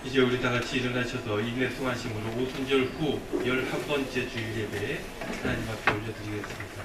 이제 우리 다 같이 일어나셔서 인내 송하심으로 오순절 후 11번째 주일 예배 하나님 앞에 올려드리겠습니다.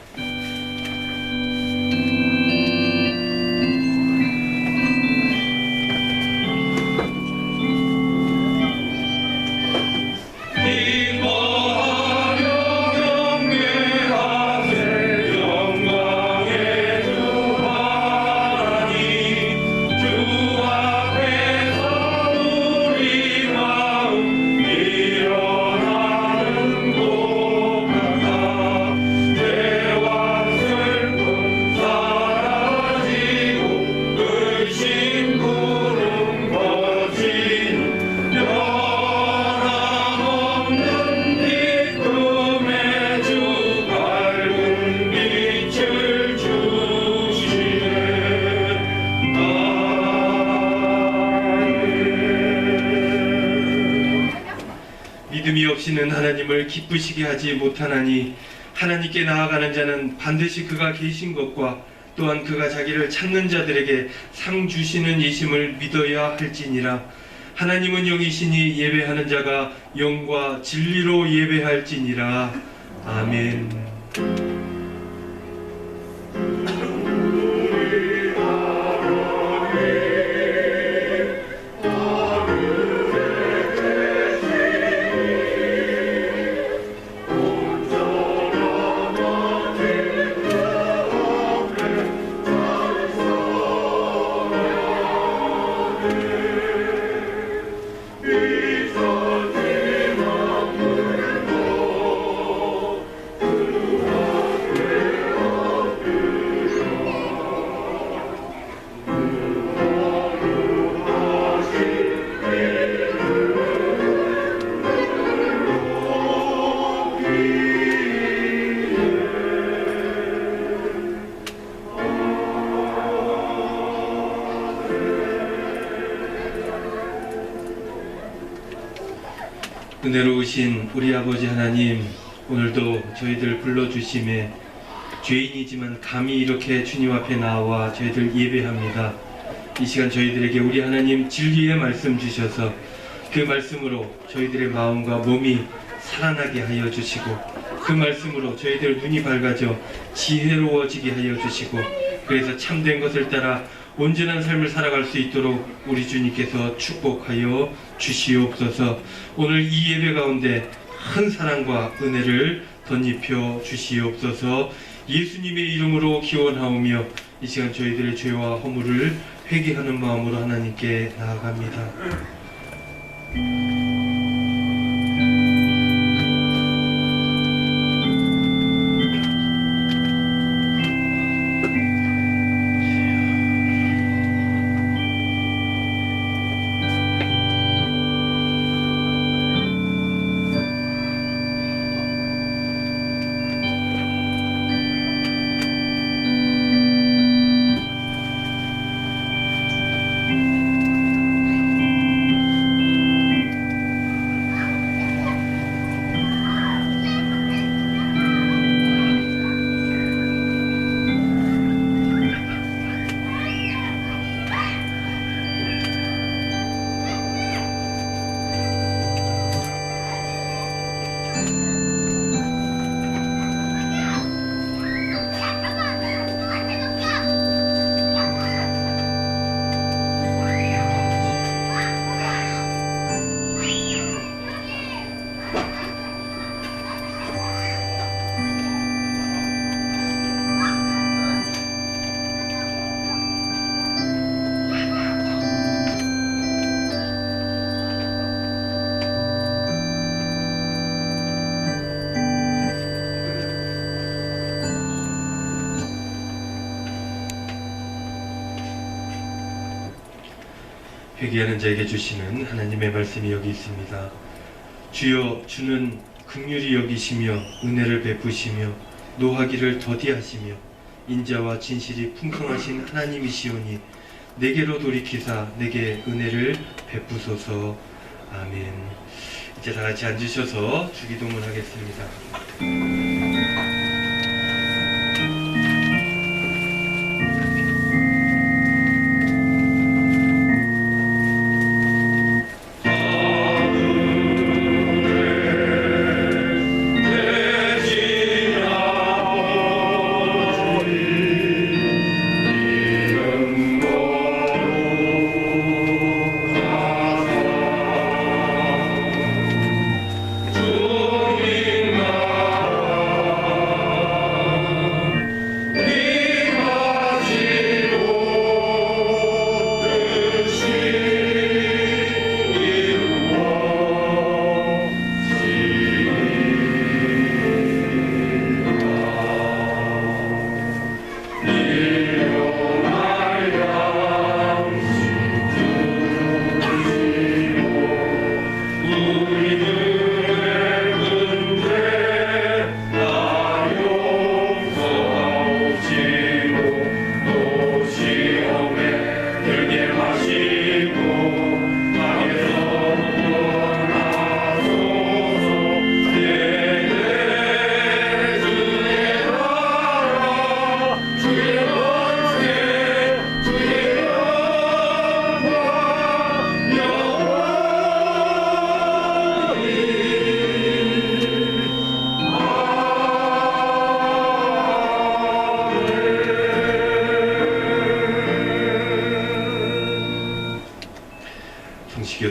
믿음이 없이는 하나님을 기쁘시게 하지 못하나니 하나님께 나아가는 자는 반드시 그가 계신 것과 또한 그가 자기를 찾는 자들에게 상 주시는 이심을 믿어야 할지니라. 하나님은 영이시니 예배하는 자가 영과 진리로 예배할지니라. 아멘. 은혜로우신 우리 아버지 하나님, 오늘도 저희들 불러주심에 죄인이지만 감히 이렇게 주님 앞에 나와 저희들 예배합니다. 이 시간 저희들에게 우리 하나님 진리의 말씀 주셔서 그 말씀으로 저희들의 마음과 몸이 살아나게 하여 주시고, 그 말씀으로 저희들 눈이 밝아져 지혜로워지게 하여 주시고, 그래서 참된 것을 따라 온전한 삶을 살아갈 수 있도록 우리 주님께서 축복하여 주시옵소서. 오늘 이 예배 가운데 큰 사랑과 은혜를 덧입혀 주시옵소서. 예수님의 이름으로 기원하오며 이 시간 저희들의 죄와 허물을 회개하는 마음으로 하나님께 나아갑니다. 회개하는 자에게 주시는 하나님의 말씀이 여기 있습니다. 주여, 주는 긍휼히 여기시며 은혜를 베푸시며 노하기를 더디하시며 인자와 진실이 풍성하신 하나님이시오니 내게로 돌이키사 내게 은혜를 베푸소서. 아멘. 이제 다 같이 앉으셔서 주기도문 하겠습니다.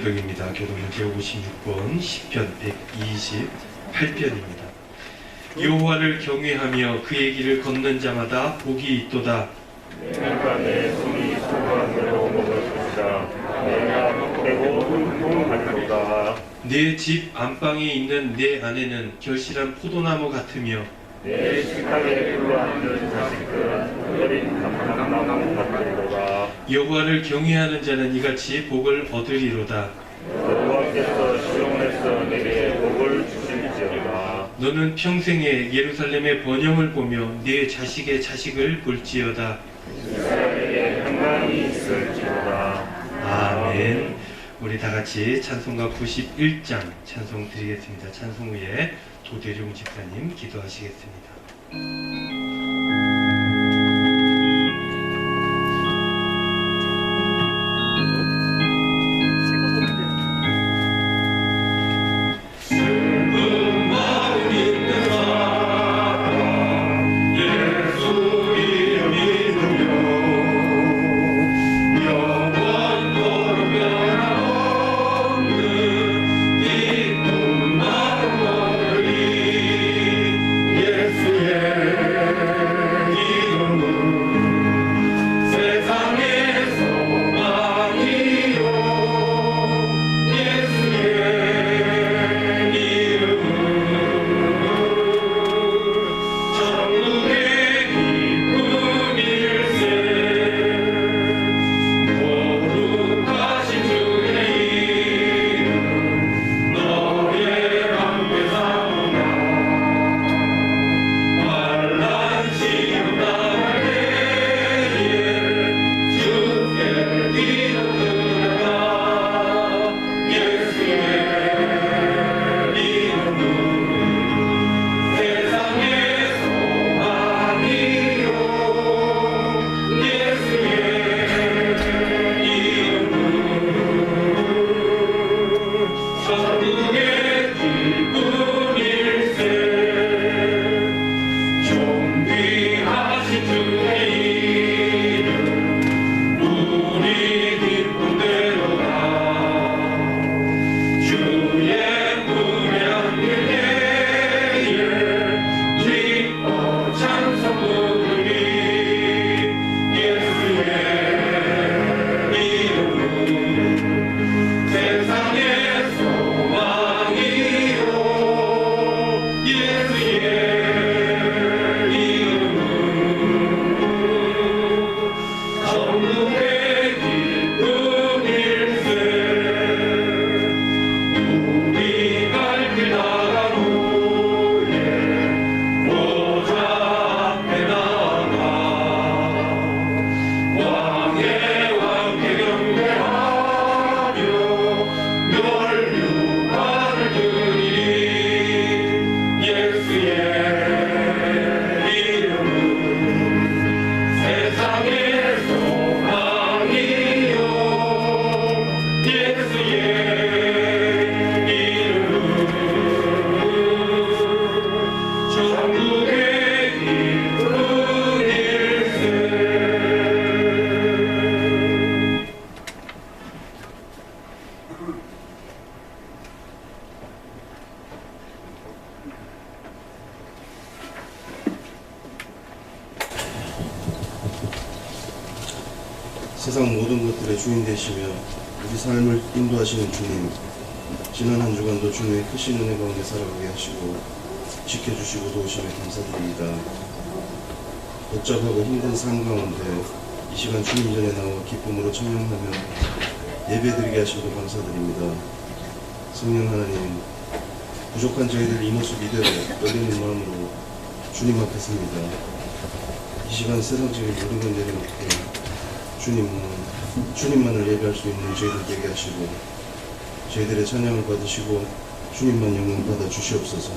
교독입니다. 교독문제 56번, 시편 128편입니다. 여호와를 경외하며 그의 길을 걷는 자마다 복이 있도다. 내가 내 손이 소관으로 먹을 것이다. 내가 먹되고 흠통하리로다. 내 집 안방에 있는 내 아내는 결실한 포도나무 같으며 내 식탁에 불러앉은 자식들은 어린 감람나무 같으리로다. 여호와를 경외하는 자는 이같이 복을 얻으리로다. 여호와께서 시온에서 내게 복을 주실지어다. 너는 평생에 예루살렘의 번영을 보며 네 자식의 자식을 볼지어다. 이스라엘에 평강이 있을지어다. 아멘. 우리 다 같이 찬송가 91장 찬송 드리겠습니다. 찬송 후에 도대룡 집사님 기도하시겠습니다. 세상 모든 것들의 주인 되시며 우리 삶을 인도하시는 주님, 지난 한 주간도 주님의 크신 은혜 가운데 살아가게 하시고 지켜주시고 도우심에 감사드립니다. 복잡하고 힘든 삶 가운데 이 시간 주님 전에 나와 기쁨으로 청명하며 예배드리게 하시고 감사드립니다. 성령 하나님, 부족한 저희들 이 모습 이대로 떨리는 마음으로 주님 앞에 섭니다. 이 시간 세상적인 모든 걸 내려놓고 주님만을 예배할 수 있는 저희들 되게 하시고 저희들의 찬양을 받으시고 주님만 영광 받아 주시옵소서.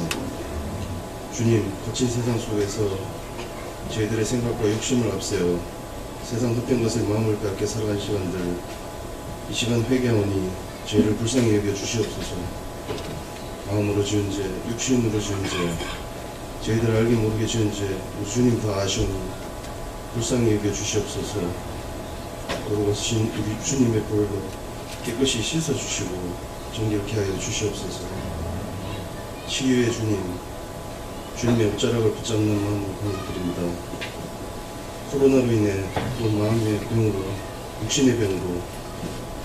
주님, 거친 세상 속에서 저희들의 생각과 욕심을 앞세워 세상 흡된 것을 마음을 갖게 살아간 시간들, 이 시간 회개하오니 저희를 불쌍히 여겨 주시옵소서. 마음으로 지은 죄, 육신으로 지은 죄, 저희들 알게 모르게 지은 죄, 우리 주님 다 아시오니 불쌍히 여겨 주시옵소서. 거룩하신 우리 주님의 볼로 깨끗이 씻어주시고 정결케 하여 주시옵소서. 치유의 주님, 주님의 옷자락을 붙잡는 마음으로 권해드립니다. 코로나로 인해 또 마음의 병으로, 육신의 병으로,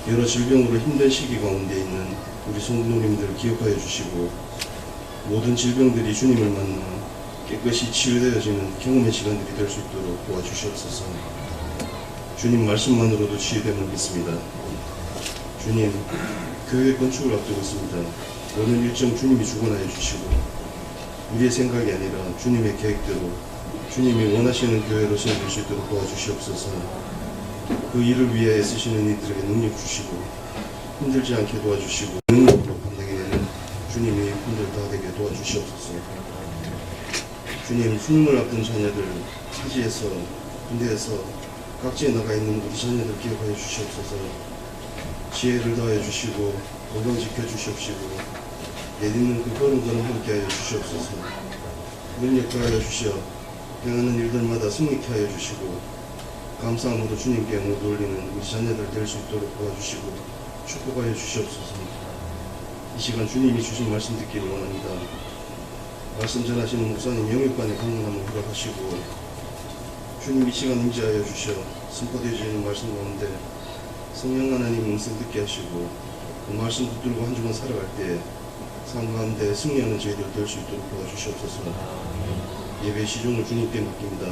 여러 질병으로 힘든 시기 가운데 있는 우리 성도님들 기억하여 주시고, 모든 질병들이 주님을 만나 깨끗이 치유되어지는 경험의 시간들이 될 수 있도록 도와주시옵소서. 주님 말씀만으로도 치유됨을 믿습니다. 주님, 교회 건축을 앞두고 있습니다. 오늘 일정 주님이 주관하여 주시고, 우리의 생각이 아니라 주님의 계획대로 주님이 원하시는 교회로 세워질 수 있도록 도와주시옵소서. 그 일을 위해 애쓰시는 이들에게 능력 주시고, 힘들지 않게 도와주시고, 능력으로 감당하게 되는 주님이 힘들 다 되게 도와주시옵소서. 주님, 수능을 앞둔 자녀들, 타지에서, 군대에서, 각지에 나가 있는 우리 자녀들 기억하여 주시옵소서. 지혜를 더하여 주시고, 건강 지켜주시옵시고, 내딛는 그 걸음 함께 하여 주시옵소서. 능력 더하여 주시어 행하는 일들마다 승리케 하여 주시고, 감사함으로 주님께 영광 돌리는 우리 자녀들 될 수 있도록 도와주시고 축복하여 주시옵소서. 이 시간 주님이 주신 말씀 듣기를 원합니다. 말씀 전하시는 목사님 영육간의 강건함을 허락하시고, 주님 이 시간 임재하여 주셔 선포되어지는 말씀 가운데 성령 하나님 음성 듣게 하시고, 그 말씀 붙들고 한 주간 살아갈 때 삶 가운데 승리하는 저희들 될 수 있도록 도와주시옵소서. 예배 시종을 주님께 맡깁니다.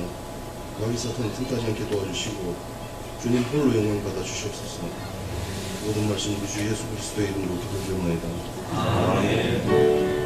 마귀 사탄 틈타지 않게 도와주시고 주님 홀로 영광 받아 주시옵소서. 모든 말씀 우리 주 예수 그리스도의 이름으로 기도드리옵나이다. 아멘.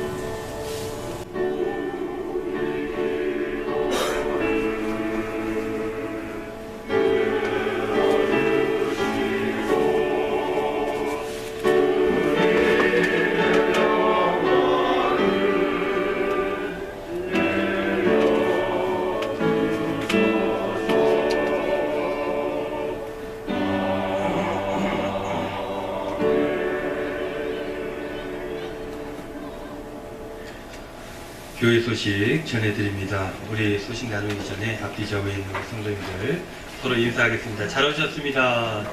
교회 소식 전해드립니다. 우리 소식 나누기 전에 앞뒤 좌우에 있는 우리 성도님들 서로 인사하겠습니다. 잘 오셨습니다.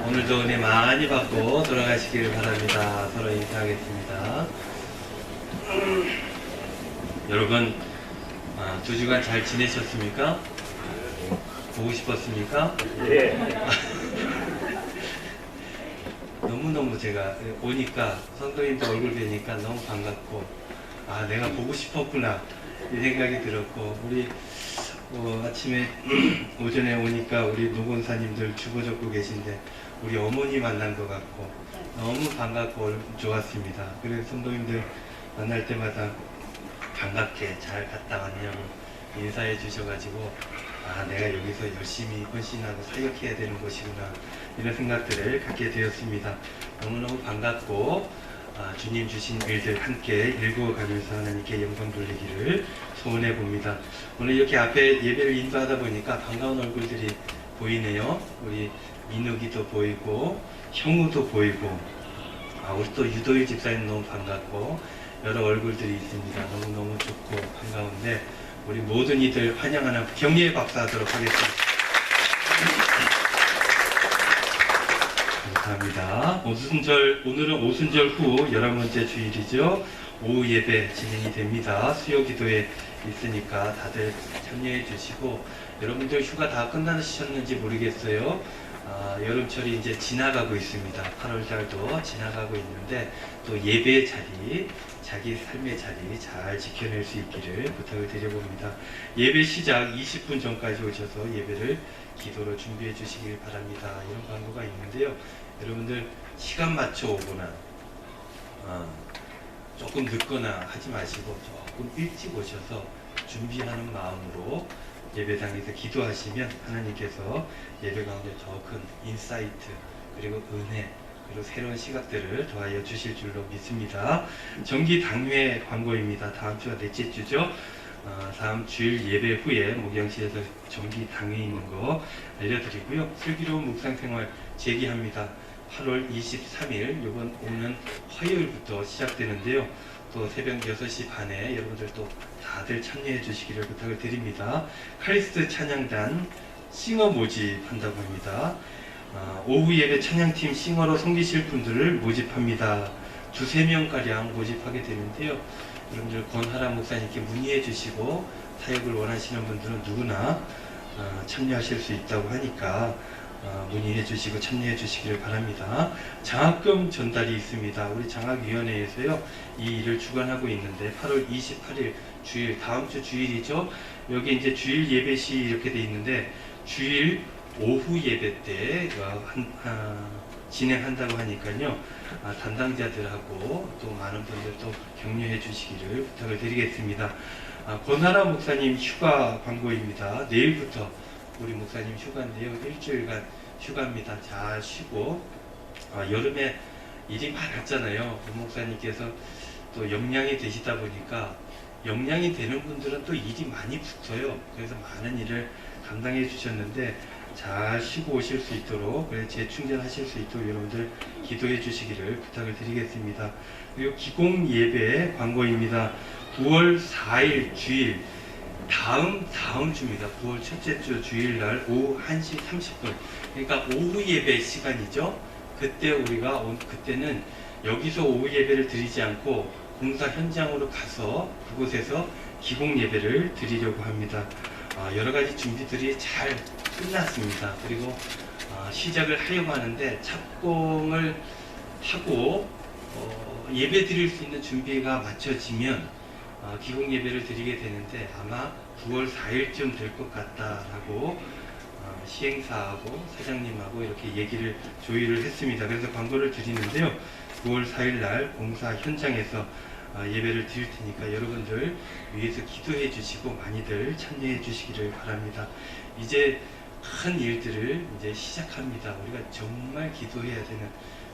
오늘도 은혜 많이 받고 돌아가시기를 바랍니다. 서로 인사하겠습니다. 여러분, 2주간 잘 지내셨습니까? 보고 싶었습니까? 예. 너무너무 제가 오니까 성도님들 얼굴 뵈니까 너무 반갑고, 내가 보고 싶었구나 이 생각이 들었고, 우리 아침에 오전에 오니까 우리 노건사님들 주보 적고 계신데 우리 어머니 만난 것 같고 너무 반갑고 좋았습니다. 그래서 성도님들 만날 때마다 반갑게 잘 갔다 왔냐고 인사해 주셔가지고, 내가 여기서 열심히 헌신하고 사역해야 되는 곳이구나 이런 생각들을 갖게 되었습니다. 너무너무 반갑고, 주님 주신 일들 함께 읽어가면서 하나님께 영광 돌리기를 소원해 봅니다. 오늘 이렇게 앞에 예배를 인도하다 보니까 반가운 얼굴들이 보이네요. 우리 민욱이도 보이고 형우도 보이고, 우리 또 유도일 집사님 너무 반갑고 여러 얼굴들이 있습니다. 너무너무 좋고 반가운데 우리 모든 이들 환영하는 격려의 박수 하도록 하겠습니다. 감사합니다. 오늘은 오순절 후 11번째 주일이죠. 오후 예배 진행이 됩니다. 수요 기도에 있으니까 다들 참여해 주시고, 여러분들 휴가 다 끝나셨는지 모르겠어요. 여름철이 이제 지나가고 있습니다. 8월달도 지나가고 있는데 또 예배의 자리, 자기 삶의 자리 잘 지켜낼 수 있기를 부탁을 드려봅니다. 예배 시작 20분 전까지 오셔서 예배를 기도로 준비해 주시길 바랍니다. 이런 광고가 있는데요. 여러분들 시간 맞춰 오거나 조금 늦거나 하지 마시고 조금 일찍 오셔서 준비하는 마음으로 예배당에서 기도하시면 하나님께서 예배 가운데 더 큰 인사이트, 그리고 은혜, 그리고 새로운 시각들을 더하여 주실 줄로 믿습니다. 정기 당회 광고입니다. 다음 주가 넷째 주죠. 다음 주일 예배 후에 목양실에서 정기 당회 있는 거 알려드리고요. 슬기로운 묵상생활 재개합니다. 8월 23일 이번 오는 화요일부터 시작되는데요. 또 새벽 6시 반에 여러분들 또 다들 참여해 주시기를 부탁을 드립니다. 카리스트 찬양단 싱어 모집한다고 합니다. 오후 예배 찬양팀 싱어로 섬기실 분들을 모집합니다. 2~3명가량 모집하게 되는데요. 여러분들 권하람 목사님께 문의해 주시고 사역을 원하시는 분들은 누구나 참여하실 수 있다고 하니까 문의해 주시고 참여해 주시기를 바랍니다. 장학금 전달이 있습니다. 우리 장학위원회에서요 이 일을 주관하고 있는데 8월 28일 주일, 다음 주 주일이죠. 여기 이제 주일 예배 시 이렇게 돼 있는데 주일 오후 예배 때 진행한다고 하니까요. 담당자들하고 또 많은 분들 또 격려해 주시기를 부탁을 드리겠습니다. 권하람 목사님 휴가 광고입니다. 내일부터 우리 목사님 휴가인데요. 일주일간 휴가입니다. 잘 쉬고 여름에 일이 많았잖아요. 권 목사님께서 또 역량이 되시다 보니까 역량이 되는 분들은 또 일이 많이 붙어요. 그래서 많은 일을 감당해 주셨는데 잘 쉬고 오실 수 있도록 재충전하실 수 있도록 여러분들 기도해 주시기를 부탁을 드리겠습니다. 그리고 기공 예배 광고입니다. 9월 4일 주일 다음 주입니다. 9월 첫째 주 주일날 오후 1시 30분 그러니까 오후 예배 시간이죠. 그때는 여기서 오후 예배를 드리지 않고 공사 현장으로 가서 그곳에서 기공 예배를 드리려고 합니다. 여러 가지 준비들이 잘 끝났습니다. 그리고 시작을 하려고 하는데 착공을 하고 예배 드릴 수 있는 준비가 맞춰지면 기공 예배를 드리게 되는데 아마 9월 4일쯤 될 것 같다라고 시행사하고 사장님하고 이렇게 얘기를 조율을 했습니다. 그래서 광고를 드리는데요. 9월 4일 날 공사 현장에서 예배를 드릴 테니까 여러분들 위해서 기도해 주시고 많이들 참여해 주시기를 바랍니다. 이제 큰 일들을 이제 시작합니다. 우리가 정말 기도해야 되는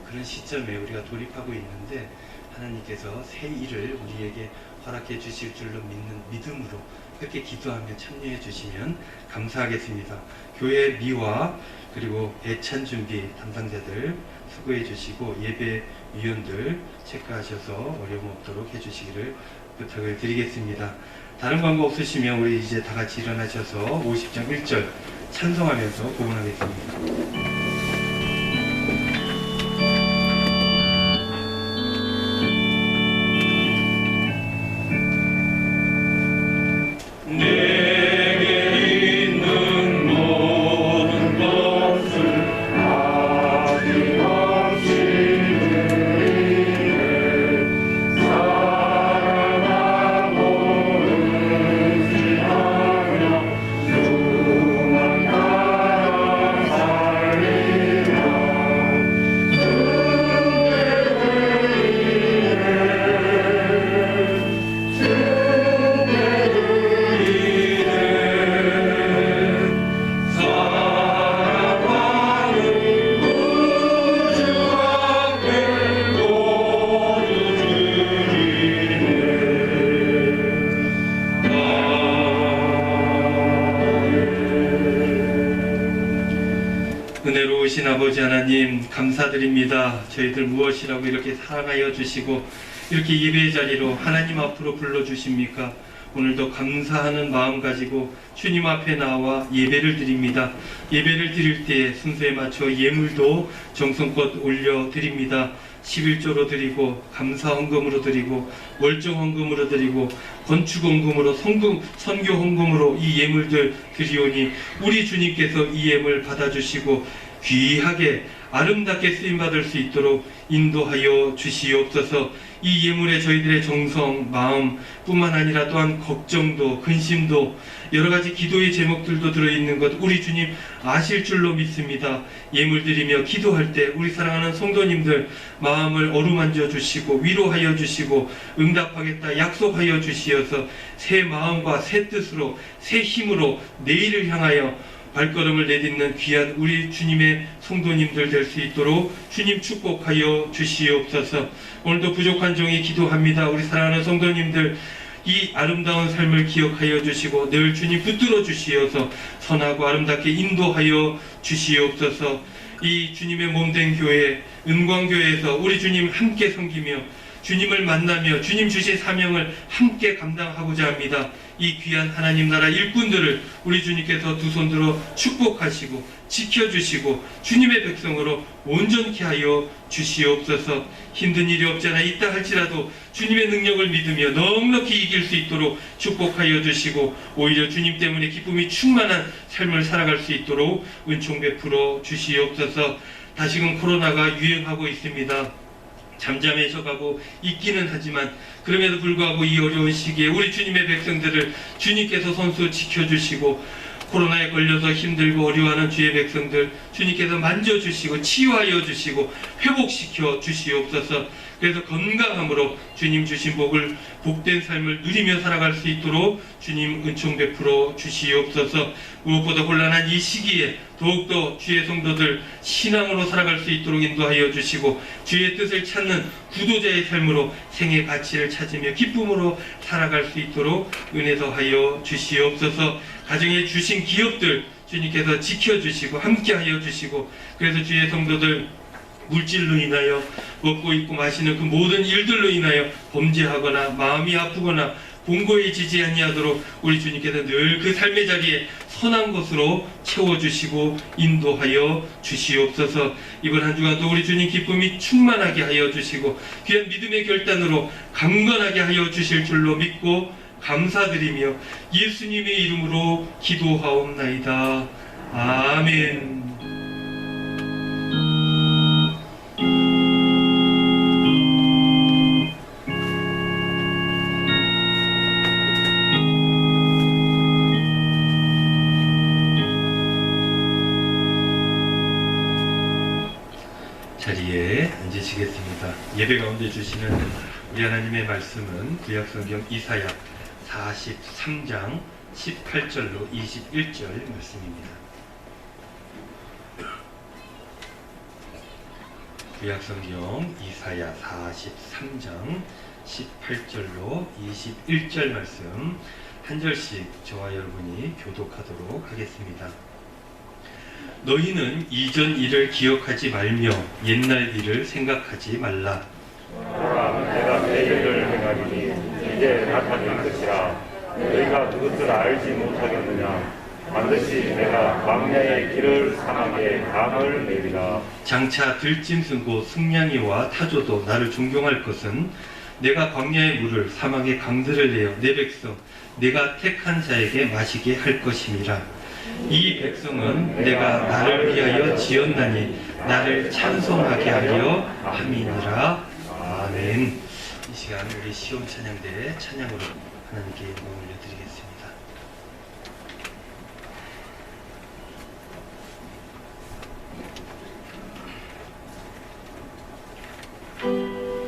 그런 시점에 우리가 돌입하고 있는데 하나님께서 새 일을 우리에게 허락해 주실 줄로 믿는 믿음으로 그렇게 기도하며 참여해 주시면 감사하겠습니다. 교회 미화 그리고 예찬 준비 담당자들 수고해 주시고 예배위원들 체크하셔서 어려움 없도록 해주시기를 부탁을 드리겠습니다. 다른 광고 없으시면 우리 이제 다 같이 일어나셔서 50장 1절 찬송하면서 고문하겠습니다. 은혜로우신 아버지 하나님 감사드립니다. 저희들 무엇이라고 이렇게 사랑하여 주시고 이렇게 예배의 자리로 하나님 앞으로 불러주십니까? 오늘도 감사하는 마음 가지고 주님 앞에 나와 예배를 드립니다. 예배를 드릴 때 순서에 맞춰 예물도 정성껏 올려드립니다. 11조로 드리고 감사헌금으로 드리고 월정헌금으로 드리고 건축헌금으로 선교헌금으로 이 예물들 드리오니 우리 주님께서 이 예물 받아주시고 귀하게 아름답게 쓰임받을 수 있도록 인도하여 주시옵소서. 이 예물에 저희들의 정성, 마음 뿐만 아니라 또한 걱정도 근심도 여러 가지 기도의 제목들도 들어있는 것 우리 주님 아실 줄로 믿습니다. 예물 드리며 기도할 때 우리 사랑하는 성도님들 마음을 어루만져 주시고 위로하여 주시고 응답하겠다 약속하여 주시어서 새 마음과 새 뜻으로 새 힘으로 내일을 향하여 발걸음을 내딛는 귀한 우리 주님의 성도님들 될 수 있도록 주님 축복하여 주시옵소서. 오늘도 부족한 종이 기도합니다. 우리 사랑하는 성도님들 이 아름다운 삶을 기억하여 주시고 늘 주님 붙들어 주시어서 선하고 아름답게 인도하여 주시옵소서. 이 주님의 몸된 교회 은광교회에서 우리 주님 함께 섬기며 주님을 만나며 주님 주신 사명을 함께 감당하고자 합니다. 이 귀한 하나님 나라 일꾼들을 우리 주님께서 두 손 들어 축복하시고 지켜주시고 주님의 백성으로 온전케 하여 주시옵소서. 힘든 일이 없잖아 있다 할지라도 주님의 능력을 믿으며 넉넉히 이길 수 있도록 축복하여 주시고 오히려 주님 때문에 기쁨이 충만한 삶을 살아갈 수 있도록 은총 베풀어 주시옵소서. 다시금 코로나가 유행하고 있습니다. 잠잠해져 가고 있기는 하지만 그럼에도 불구하고 이 어려운 시기에 우리 주님의 백성들을 주님께서 손수 지켜주시고 코로나에 걸려서 힘들고 어려워하는 주의 백성들 주님께서 만져주시고 치유하여 주시고 회복시켜 주시옵소서. 그래서 건강함으로 주님 주신 복을 복된 삶을 누리며 살아갈 수 있도록 주님 은총 베풀어 주시옵소서. 무엇보다 곤란한 이 시기에 더욱더 주의 성도들 신앙으로 살아갈 수 있도록 인도하여 주시고 주의 뜻을 찾는 구도자의 삶으로 생의 가치를 찾으며 기쁨으로 살아갈 수 있도록 은혜 더하여 주시옵소서. 가정에 주신 기업들 주님께서 지켜주시고 함께하여 주시고 그래서 주의 성도들 물질로 인하여 먹고 입고 마시는 그 모든 일들로 인하여 범죄하거나 마음이 아프거나 공고해지지 아니하도록 우리 주님께서 늘 그 삶의 자리에 선한 것으로 채워주시고 인도하여 주시옵소서. 이번 한 주간도 우리 주님 기쁨이 충만하게 하여 주시고 귀한 믿음의 결단으로 강건하게 하여 주실 줄로 믿고 감사드리며 예수님의 이름으로 기도하옵나이다. 아멘. 자리에 앉으시겠습니다. 예배 가운데 주시는 우리 하나님의 말씀은 구약성경 이사야 43장 18절로 21절 말씀입니다. 구약성경 이사야 43장 18절로 21절 말씀 한 절씩 저와 여러분이 교독하도록 하겠습니다. 너희는 이전 일을 기억하지 말며 옛날 일을 생각하지 말라. 보라, 내가 계획을 행하리니 이제 나타낼 것이라. 너희가 그것을 알지 못하겠느냐. 반드시 내가 광야의 길을 사막에 강을 내리라. 장차 들짐승 곧 승냥이와 타조도 나를 존경할 것은 내가 광야의 물을 사막의 강들을 내어 내 백성 내가 택한 자에게 마시게 할 것임이라. 이 백성은 내가 나를 위하여 지었나니 나를 찬송하게 하려 함이니라. 아멘. 이 시간 우리 시온 찬양대 찬양으로 하나님께 영광 올려드리겠습니다. 주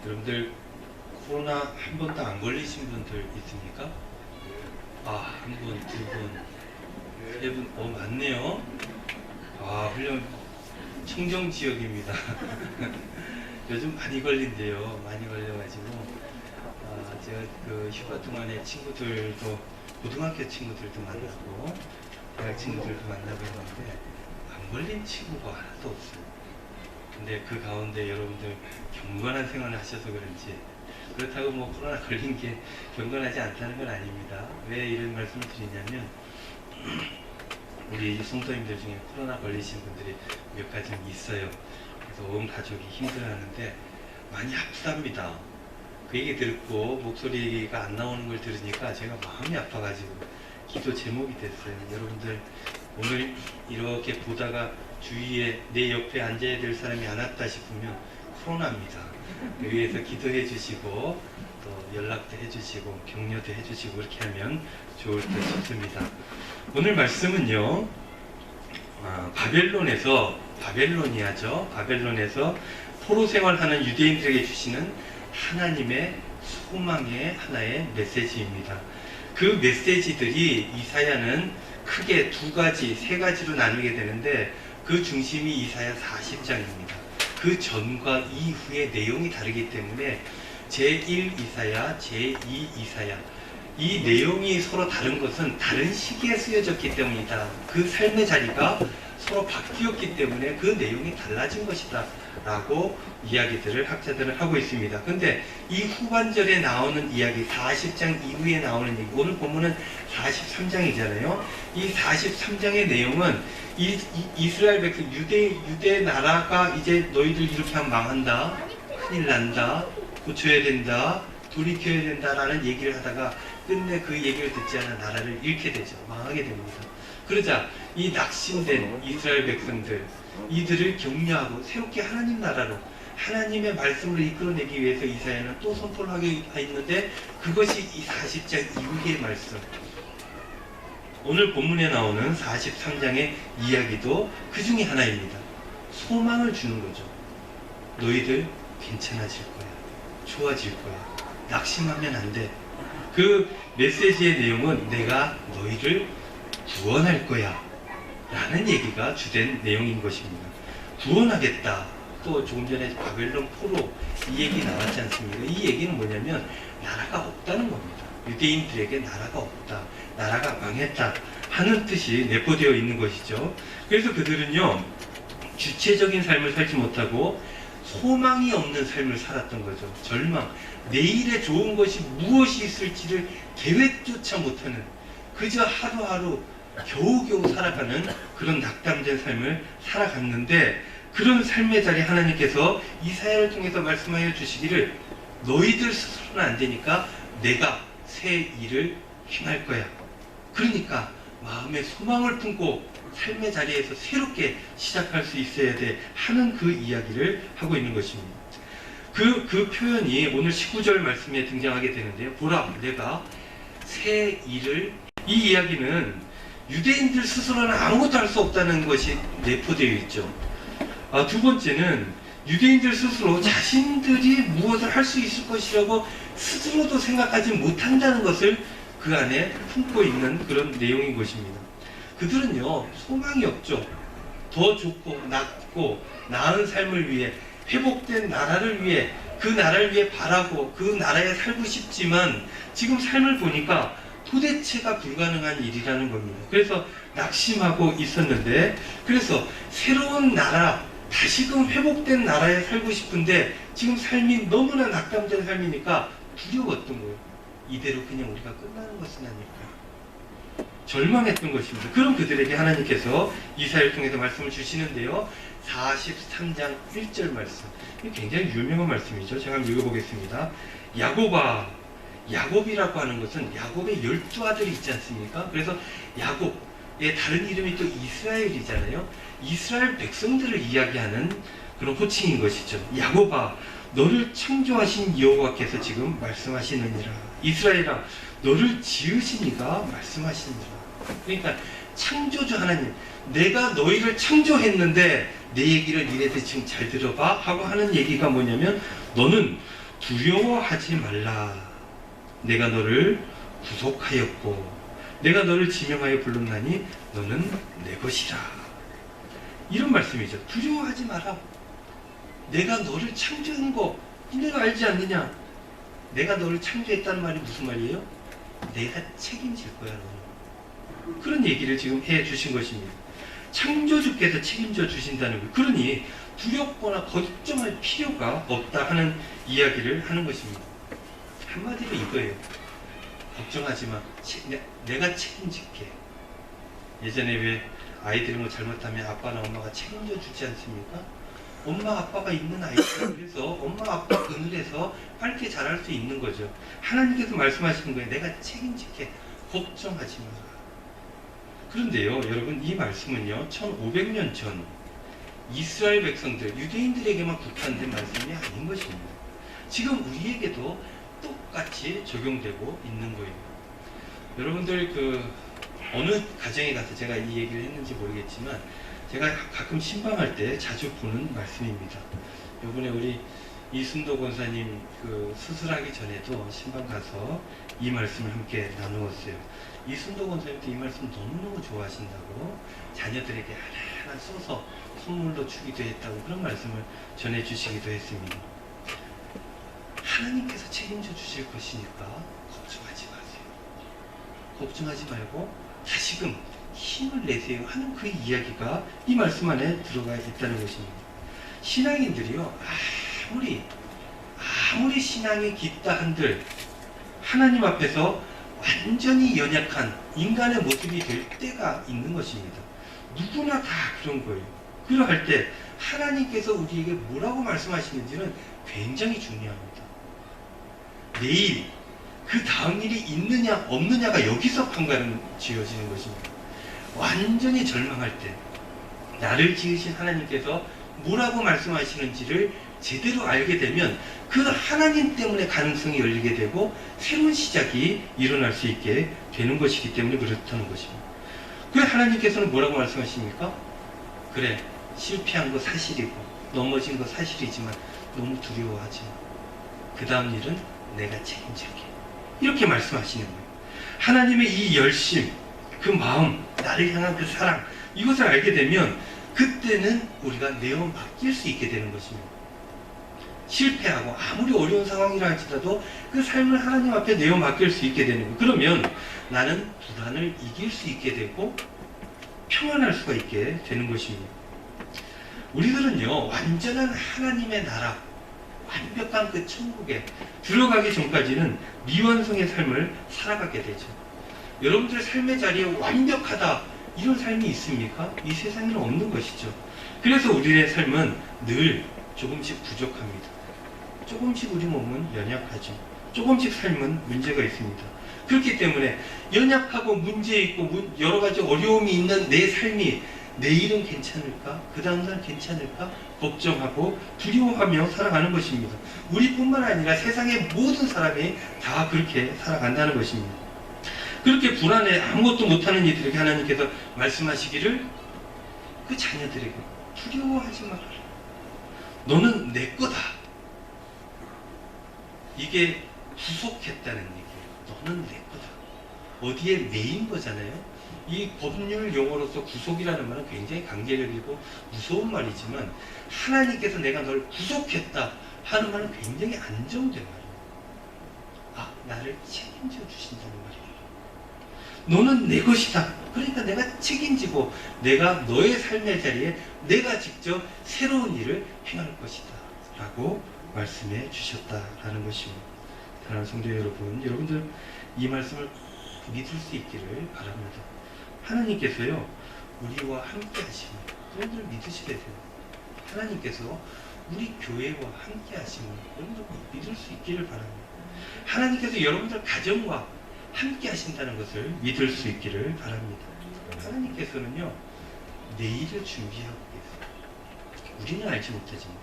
여러분들 코로나 한 번도 안 걸리신 분들 있습니까? 아, 한 분, 두 분, 세 분, 많네요. 아, 훌륭 청정 지역입니다. 요즘 많이 걸린대요. 많이 걸려가지고 제가 그 휴가 동안에 친구들도 고등학교 친구들도 만나고 대학 친구들도 만나고 했는데 안 걸린 친구가 하나도 없어요. 근데 그 가운데 여러분들 경건한 생활을 하셔서 그런지, 그렇다고 뭐 코로나 걸린 게 경건하지 않다는 건 아닙니다. 왜 이런 말씀을 드리냐면 우리 성도님들 중에 코로나 걸리신 분들이 몇 가지 있어요. 그래서 온 가족이 힘들어하는데 많이 아프답니다. 그 얘기 듣고 목소리가 안 나오는 걸 들으니까 제가 마음이 아파가지고 기도 제목이 됐어요. 여러분들 오늘 이렇게 보다가 주위에 내 옆에 앉아야 될 사람이 안 왔다 싶으면 코로나입니다. 위에서 기도해 주시고 또 연락도 해 주시고 격려도 해 주시고 그렇게 하면 좋을 듯 싶습니다. 오늘 말씀은요, 바벨론에서 포로 생활하는 유대인들에게 주시는 하나님의 소망의 하나의 메시지입니다. 그 메시지들이 이사야는 크게 세 가지로 나누게 되는데 그 중심이 이사야 40장입니다. 그 전과 이후의 내용이 다르기 때문에 제1 이사야, 제2 이사야, 이 내용이 서로 다른 것은 다른 시기에 쓰여졌기 때문이다. 그 삶의 자리가 서로 바뀌었기 때문에 그 내용이 달라진 것이다 라고 이야기들을 학자들은 하고 있습니다. 근데 이 후반절에 나오는 이야기, 40장 이후에 나오는 얘기, 오늘 본문은 43장이잖아요. 이 43장의 내용은 이스라엘 백성, 유대 나라가 이제 너희들 이렇게 하면 망한다, 큰일 난다, 고쳐야 된다, 돌이켜야 된다라는 얘기를 하다가 끝내 그 얘기를 듣지 않아 나라를 잃게 되죠. 망하게 됩니다. 그러자 이 낙심된 이스라엘 백성들, 이들을 격려하고 새롭게 하나님 나라로 하나님의 말씀을 이끌어내기 위해서 이사야는 또 선포를 하게 있는데 그것이 이 40장 이후의 말씀, 오늘 본문에 나오는 43장의 이야기도 그 중에 하나입니다. 소망을 주는 거죠. 너희들 괜찮아질 거야, 좋아질 거야, 낙심하면 안 돼. 그 메시지의 내용은 내가 너희를 구원할 거야 라는 얘기가 주된 내용인 것입니다. 구원하겠다. 또 조금 전에 바벨론 포로 이 얘기 나왔지 않습니까? 이 얘기는 뭐냐면 나라가 없다는 겁니다. 유대인들에게 나라가 없다, 나라가 망했다 하는 뜻이 내포되어 있는 것이죠. 그래서 그들은요, 주체적인 삶을 살지 못하고 소망이 없는 삶을 살았던 거죠. 절망, 내일에 좋은 것이 무엇이 있을지를 계획조차 못하는, 그저 하루하루 겨우겨우 살아가는 그런 낙담된 삶을 살아갔는데, 그런 삶의 자리에 하나님께서 이사야를 통해서 말씀하여 주시기를 너희들 스스로는 안 되니까 내가 새 일을 행할 거야. 그러니까 마음에 소망을 품고 삶의 자리에서 새롭게 시작할 수 있어야 돼 하는 그 이야기를 하고 있는 것입니다. 그 표현이 오늘 19절 말씀에 등장하게 되는데요. 보라, 내가 새 일을, 이 이야기는 유대인들 스스로는 아무것도 할 수 없다는 것이 내포되어 있죠. 두 번째는 유대인들 스스로 자신들이 무엇을 할 수 있을 것이라고 스스로도 생각하지 못한다는 것을 그 안에 품고 있는 그런 내용인 것입니다. 그들은요, 소망이 없죠. 더 좋고 낫고 나은 삶을 위해, 회복된 나라를 위해, 그 나라를 위해 바라고 그 나라에 살고 싶지만 지금 삶을 보니까 도대체가 불가능한 일이라는 겁니다. 그래서 낙심하고 있었는데, 그래서 새로운 나라, 다시금 회복된 나라에 살고 싶은데 지금 삶이 너무나 낙담된 삶이니까 두려웠던 거예요. 이대로 그냥 우리가 끝나는 것은 아닐까, 절망했던 것입니다. 그럼 그들에게 하나님께서 이사야를 통해서 말씀을 주시는데요. 43장 1절 말씀, 굉장히 유명한 말씀이죠. 제가 한번 읽어보겠습니다. 야곱아, 야곱이라고 하는 것은 야곱의 12아들이 있지 않습니까? 그래서 야곱의 다른 이름이 또 이스라엘이잖아요. 이스라엘 백성들을 이야기하는 그런 호칭인 것이죠. 야곱아, 너를 창조하신 여호와께서 지금 말씀하시느니라. 이스라엘아, 너를 지으신 이가 말씀하시느니라. 그러니까 창조주 하나님, 내가 너희를 창조했는데 내 얘기를 니네들 지금 잘 들어봐 하고 하는 얘기가 뭐냐면, 너는 두려워하지 말라. 내가 너를 구속하였고 내가 너를 지명하여 불렀나니 너는 내 것이라. 이런 말씀이죠. 두려워하지 마라. 내가 너를 창조한 거 니네가 알지 않느냐? 내가 너를 창조했다는 말이 무슨 말이에요? 내가 책임질 거야, 너는. 그런 얘기를 지금 해 주신 것입니다. 창조주께서 책임져 주신다는 것. 그러니 두렵거나 걱정할 필요가 없다 하는 이야기를 하는 것입니다. 한마디로 이거예요. 걱정하지 마. 내가 책임질게. 예전에 왜 아이들이 뭐 잘못하면 아빠나 엄마가 책임져 주지 않습니까? 엄마 아빠가 있는 아이들, 그래서 엄마 아빠 그늘에서 밝게 자랄 수 있는 거죠. 하나님께서 말씀하시는 거예요. 내가 책임질게. 걱정하지 마. 그런데요, 여러분, 이 말씀은요 1500년 전 이스라엘 백성들, 유대인들에게만 국한된 말씀이 아닌 것입니다. 지금 우리에게도 똑같이 적용되고 있는 거예요. 여러분들 어느 가정에 가서 제가 이 얘기를 했는지 모르겠지만 제가 가끔 신방할 때 자주 보는 말씀입니다. 요번에 우리 이순도 권사님 수술하기 전에도 신방 가서 이 말씀을 함께 나누었어요. 이순도 권사님도 이 말씀 너무너무 좋아하신다고 자녀들에게 하나하나 써서 선물로 주기도 했다고 그런 말씀을 전해주시기도 했습니다. 하나님께서 책임져 주실 것이니까 걱정하지 마세요. 걱정하지 말고 다시금 힘을 내세요 하는 그 이야기가 이 말씀 안에 들어가 있다는 것입니다. 신앙인들이요, 아무리 신앙이 깊다 한들 하나님 앞에서 완전히 연약한 인간의 모습이 될 때가 있는 것입니다. 누구나 다 그런 거예요. 그러할 때 하나님께서 우리에게 뭐라고 말씀하시는지는 굉장히 중요합니다. 내일 그 다음 일이 있느냐 없느냐가 여기서 판가름 지어지는 것입니다. 완전히 절망할 때 나를 지으신 하나님께서 뭐라고 말씀하시는지를 제대로 알게 되면 그 하나님 때문에 가능성이 열리게 되고 새로운 시작이 일어날 수 있게 되는 것이기 때문에 그렇다는 것입니다. 그 하나님께서는 뭐라고 말씀하십니까? 그래, 실패한 거 사실이고 넘어진 거 사실이지만 너무 두려워하지 마. 그 다음 일은 내가 책임질게. 이렇게 말씀하시는 거예요. 하나님의 이 열심, 그 마음, 나를 향한 그 사랑, 이것을 알게 되면 그때는 우리가 내어 맡길 수 있게 되는 것입니다. 실패하고 아무리 어려운 상황이라 할지라도 그 삶을 하나님 앞에 내어 맡길 수 있게 되는 거예요. 그러면 나는 불안을 이길 수 있게 되고 평안할 수가 있게 되는 것입니다. 우리들은요, 완전한 하나님의 나라, 완벽한 그 천국에 들어가기 전까지는 미완성의 삶을 살아가게 되죠. 여러분들의 삶의 자리에 완벽하다, 이런 삶이 있습니까? 이 세상에는 없는 것이죠. 그래서 우리의 삶은 늘 조금씩 부족합니다. 조금씩 우리 몸은 연약하죠. 조금씩 삶은 문제가 있습니다. 그렇기 때문에 연약하고 문제 있고 여러 가지 어려움이 있는 내 삶이 내일은 괜찮을까? 그 다음날 괜찮을까? 걱정하고 두려워하며 살아가는 것입니다. 우리뿐만 아니라 세상의 모든 사람이 다 그렇게 살아간다는 것입니다. 그렇게 불안해 아무것도 못하는 이들에게 하나님께서 말씀하시기를 그 자녀들에게 두려워하지 말아라. 너는 내 거다. 이게 구속했다는 얘기예요. 너는 내 거다. 어디에 매인 거잖아요. 이 법률 용어로서 구속이라는 말은 굉장히 강제력이고 무서운 말이지만 하나님께서 내가 널 구속했다 하는 말은 굉장히 안정된 말이에요. 아, 나를 책임져 주신다는 말이에요. 너는 내 것이다. 그러니까 내가 책임지고 내가 너의 삶의 자리에 내가 직접 새로운 일을 행할 것이다 라고 말씀해 주셨다라는 것입니다. 사랑하는 성도 여러분, 여러분들 이 말씀을 믿을 수 있기를 바랍니다. 하나님께서요, 우리와 함께 하심을 여러분들 믿으셔야 돼요. 하나님께서 우리 교회와 함께 하심을 여러분들 믿을 수 있기를 바랍니다. 하나님께서 여러분들 가정과 함께 하신다는 것을 믿을 수 있기를 바랍니다. 하나님께서는요, 내일을 준비하고 계세요. 우리는 알지 못하지만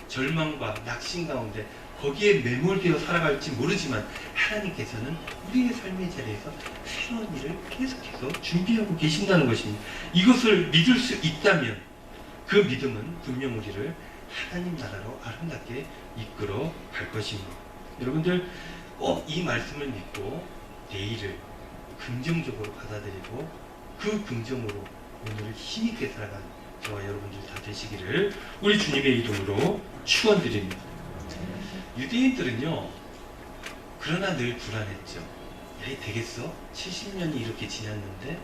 절망과 낙심 가운데 거기에 매몰되어 살아갈지 모르지만 하나님께서는 우리의 삶의 자리에서 새로운 일을 계속해서 준비하고 계신다는 것입니다. 이것을 믿을 수 있다면 그 믿음은 분명 우리를 하나님 나라로 아름답게 이끌어 갈 것입니다. 여러분들 꼭 이 말씀을 믿고 내일을 긍정적으로 받아들이고 그 긍정으로 오늘을 힘있게 살아가는 저와 여러분들 다 되시기를 우리 주님의 이름으로 축원드립니다. 유대인들은요, 그러나 늘 불안했죠. 야, 되겠어? 70년이 이렇게 지났는데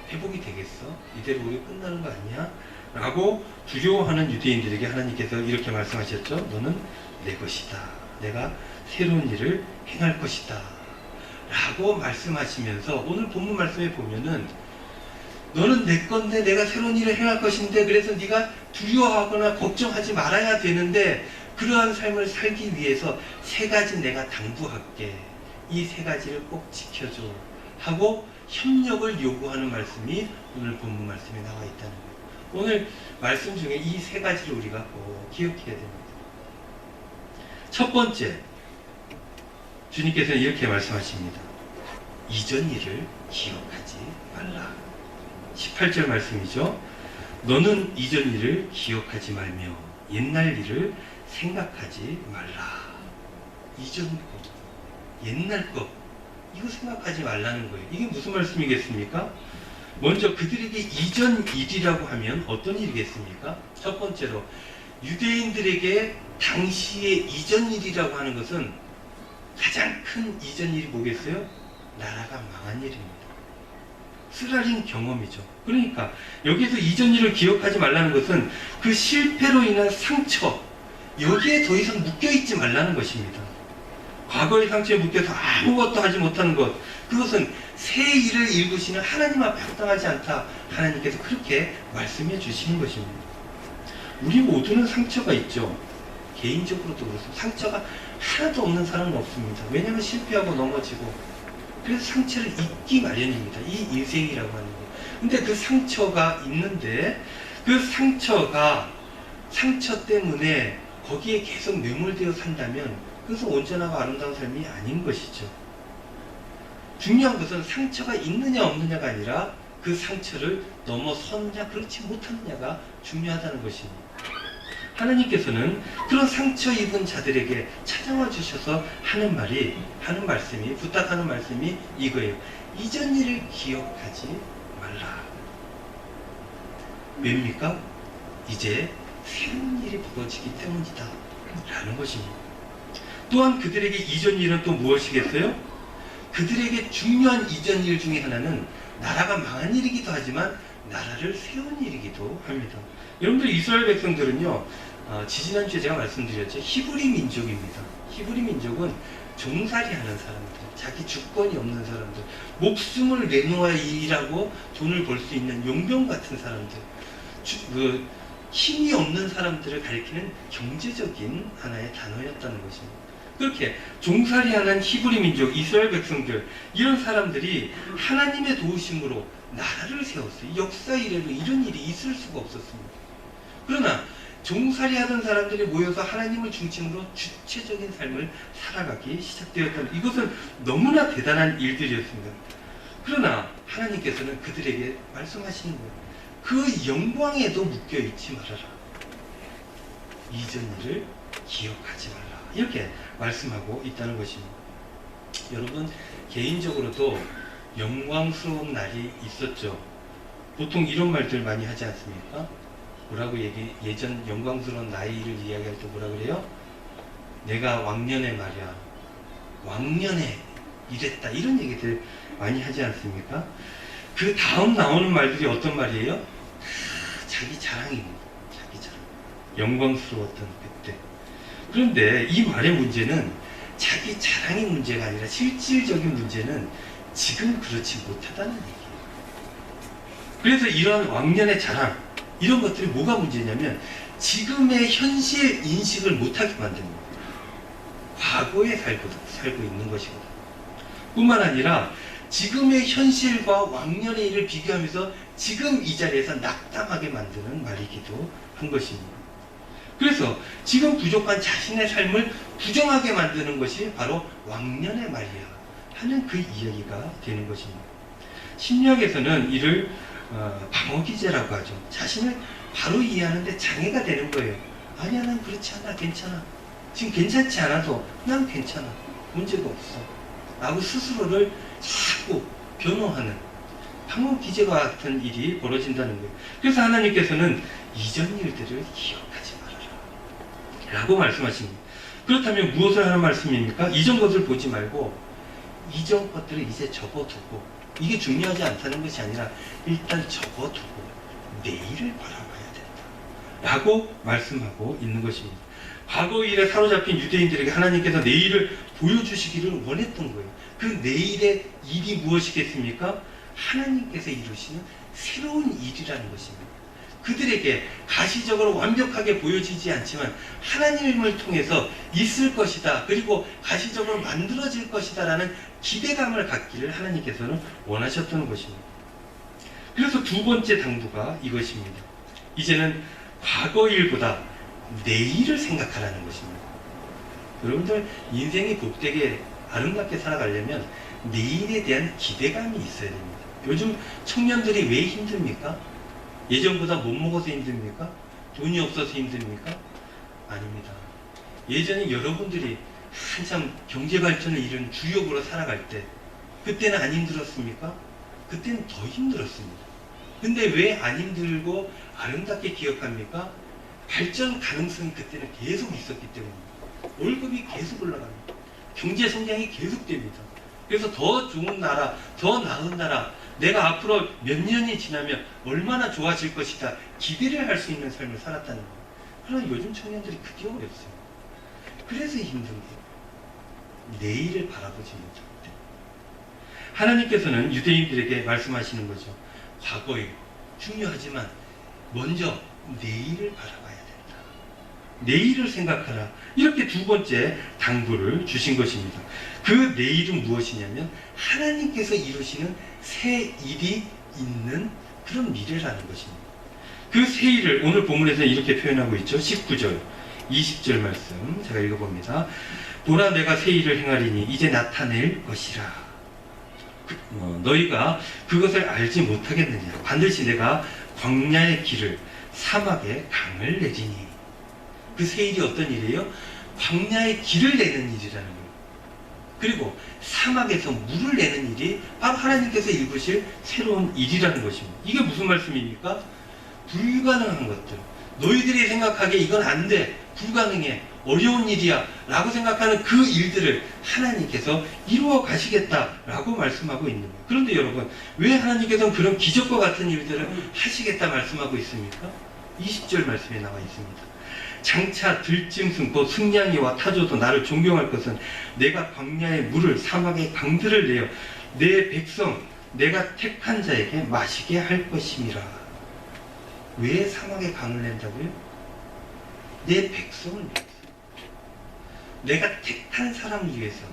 회복이 되겠어? 이대로 우리 끝나는 거 아니야? 라고 두려워하는 유대인들에게 하나님께서 이렇게 말씀하셨죠. 너는 내 것이다. 내가 새로운 일을 행할 것이다. 라고 말씀하시면서 오늘 본문 말씀에 보면은 너는 내 건데 내가 새로운 일을 행할 것인데 그래서 네가 두려워하거나 걱정하지 말아야 되는데 그러한 삶을 살기 위해서 세 가지 내가 당부할게. 이 세 가지를 꼭 지켜줘. 하고 협력을 요구하는 말씀이 오늘 본문 말씀에 나와 있다는 거예요. 오늘 말씀 중에 이 세 가지를 우리가 꼭 기억해야 됩니다. 첫 번째, 주님께서는 이렇게 말씀하십니다. 이전 일을 기억하지 말라. 18절 말씀이죠. 너는 이전 일을 기억하지 말며 옛날 일을 생각하지 말라. 이전 것, 옛날 것, 이거 생각하지 말라는 거예요. 이게 무슨 말씀이겠습니까? 먼저 그들에게 이전 일이라고 하면 어떤 일이겠습니까? 첫 번째로 유대인들에게 당시의 이전 일이라고 하는 것은 가장 큰 이전 일이 뭐겠어요? 나라가 망한 일입니다. 쓰라린 경험이죠. 그러니까 여기에서 이전 일을 기억하지 말라는 것은 그 실패로 인한 상처, 여기에 더 이상 묶여있지 말라는 것입니다. 과거의 상처에 묶여서 아무것도 하지 못하는 것, 그것은 새 일을 일구시는 하나님 앞에 합당하지 않다. 하나님께서 그렇게 말씀해 주시는 것입니다. 우리 모두는 상처가 있죠. 개인적으로도 그렇습니다. 상처가 하나도 없는 사람은 없습니다. 왜냐하면 실패하고 넘어지고 그래서 상처를 잊기 마련입니다. 이 인생이라고 하는 거. 근데 그 상처가 있는데 그 상처 때문에 거기에 계속 매몰되어 산다면 그것은 온전하고 아름다운 삶이 아닌 것이죠. 중요한 것은 상처가 있느냐 없느냐가 아니라 그 상처를 넘어섰냐 그렇지 못하느냐가 중요하다는 것입니다. 하나님께서는 그런 상처 입은 자들에게 찾아와 주셔서 하는 말씀이, 부탁하는 말씀이 이거예요. 이전 일을 기억하지 말라. 왜입니까? 이제 새로운 일이 벌어지기 때문이다. 라는 것입니다. 또한 그들에게 이전 일은 또 무엇이겠어요? 그들에게 중요한 이전 일 중에 하나는 나라가 망한 일이기도 하지만 나라를 세운 일이기도 합니다. 여러분들 이스라엘 백성들은요, 지지난주에 제가 말씀드렸죠. 히브리 민족입니다. 히브리 민족은 종살이하는 사람들, 자기 주권이 없는 사람들, 목숨을 내놓아 일하고 돈을 벌 수 있는 용병 같은 사람들, 힘이 없는 사람들을 가리키는 경제적인 하나의 단어였다는 것입니다. 그렇게 종살이하는 히브리 민족, 이스라엘 백성들, 이런 사람들이 하나님의 도우심으로 나라를 세웠어요. 역사 이래로 이런 일이 있을 수가 없었습니다. 그러나 종살이하던 사람들이 모여서 하나님을 중심으로 주체적인 삶을 살아가기 시작되었다는, 이것은 너무나 대단한 일들이었습니다. 그러나 하나님께서는 그들에게 말씀하시는 거예요. 그 영광에도 묶여있지 말아라. 이전 일을 기억하지 말라. 이렇게 말씀하고 있다는 것입니다. 여러분, 개인적으로도 영광스러운 날이 있었죠. 보통 이런 말들 많이 하지 않습니까? 뭐라고 예전 영광스러운 나이를 이야기할 때 뭐라 그래요? 내가 왕년에 말이야, 왕년에 이랬다, 이런 얘기들 많이 하지 않습니까? 그 다음 나오는 말들이 어떤 말이에요? 자기 자랑입니다. 자기 자랑. 영광스러웠던 그때. 그런데 이 말의 문제는 자기 자랑이 문제가 아니라 실질적인 문제는 지금 그렇지 못하다는 얘기예요. 그래서 이런 왕년의 자랑, 이런 것들이 뭐가 문제냐면 지금의 현실 인식을 못하게 만드는 거예요. 과거에 살고 있는 것이거든요. 뿐만 아니라 지금의 현실과 왕년의 일을 비교하면서 지금 이 자리에서 낙담하게 만드는 말이기도 한 것입니다. 그래서 지금 부족한 자신의 삶을 부정하게 만드는 것이 바로 왕년의 말이야 하는 그 이야기가 되는 것입니다. 심리학에서는 이를 방어기제라고 하죠. 자신을 바로 이해하는데 장애가 되는 거예요. 아니야, 난 그렇지 않아, 괜찮아. 지금 괜찮지 않아도 난 괜찮아, 문제가 없어 라고 스스로를 자꾸 변호하는 방어기제 같은 일이 벌어진다는 거예요. 그래서 하나님께서는 이전 일들을 기억하지 말아라 라고 말씀하십니다. 그렇다면 무엇을 하는 말씀입니까? 이전 것을 보지 말고 이전 것들을 이제 접어두고, 이게 중요하지 않다는 것이 아니라 일단 접어두고 내일을 바라봐야 된다 라고 말씀하고 있는 것입니다. 과거 일에 사로잡힌 유대인들에게 하나님께서 내일을 보여주시기를 원했던 거예요. 그 내일의 일이 무엇이겠습니까? 하나님께서 이루시는 새로운 일이라는 것입니다. 그들에게 가시적으로 완벽하게 보여지지 않지만 하나님을 통해서 있을 것이다, 그리고 가시적으로 만들어질 것이다 라는 기대감을 갖기를 하나님께서는 원하셨던 것입니다. 그래서 두 번째 당부가 이것입니다. 이제는 과거 일보다 내일을 생각하라는 것입니다. 여러분들, 인생이 복되게 아름답게 살아가려면 내일에 대한 기대감이 있어야 됩니다. 요즘 청년들이 왜 힘듭니까? 예전보다 못 먹어서 힘듭니까? 돈이 없어서 힘듭니까? 아닙니다. 예전에 여러분들이 한참 경제발전을 이룬 주역으로 살아갈 때 그때는 안 힘들었습니까? 그때는 더 힘들었습니다. 근데 왜 안 힘들고 아름답게 기억합니까? 발전 가능성이 그때는 계속 있었기 때문입니다. 월급이 계속 올라갑니다. 경제 성장이 계속됩니다. 그래서 더 좋은 나라, 더 나은 나라, 내가 앞으로 몇 년이 지나면 얼마나 좋아질 것이다 기대를 할 수 있는 삶을 살았다는 거예요. 그러나 요즘 청년들이 그게 어렵어요. 그래서 힘든 거예요. 내일을 바라보지 못할 때. 하나님께서는 유대인들에게 말씀하시는 거죠. 과거에 중요하지만 먼저 내일을 바라봐야 된다. 내일을 생각하라. 이렇게 두 번째 당부를 주신 것입니다. 그 내일은 무엇이냐면 하나님께서 이루시는 새 일이 있는 그런 미래라는 것입니다. 그 새 일을 오늘 본문에서 이렇게 표현하고 있죠. 19절, 20절 말씀 제가 읽어봅니다. 보라, 내가 새 일을 행하리니 이제 나타낼 것이라. 너희가 그것을 알지 못하겠느냐. 반드시 내가 광야의 길을, 사막의 강을 내리니. 그 새 일이 어떤 일이에요? 광야의 길을 내는 일이라는 거예요. 그리고 사막에서 물을 내는 일이 바로 하나님께서 이루실 새로운 일이라는 것입니다. 이게 무슨 말씀입니까? 불가능한 것들, 너희들이 생각하기에 이건 안 돼, 불가능해, 어려운 일이야 라고 생각하는 그 일들을 하나님께서 이루어 가시겠다라고 말씀하고 있는 거예요. 그런데 여러분, 왜 하나님께서는 그런 기적과 같은 일들을 하시겠다 말씀하고 있습니까? 20절 말씀에 나와 있습니다. 장차 들짐승 곧 승냥이와 타조도 나를 존경할 것은 내가 광야의 물을 사막의 강들을 내어 내 백성 내가 택한 자에게 마시게 할 것임이라. 왜 사막의 강을 낸다고요? 내 백성을 위해서, 내가 택한 사람을 위해서,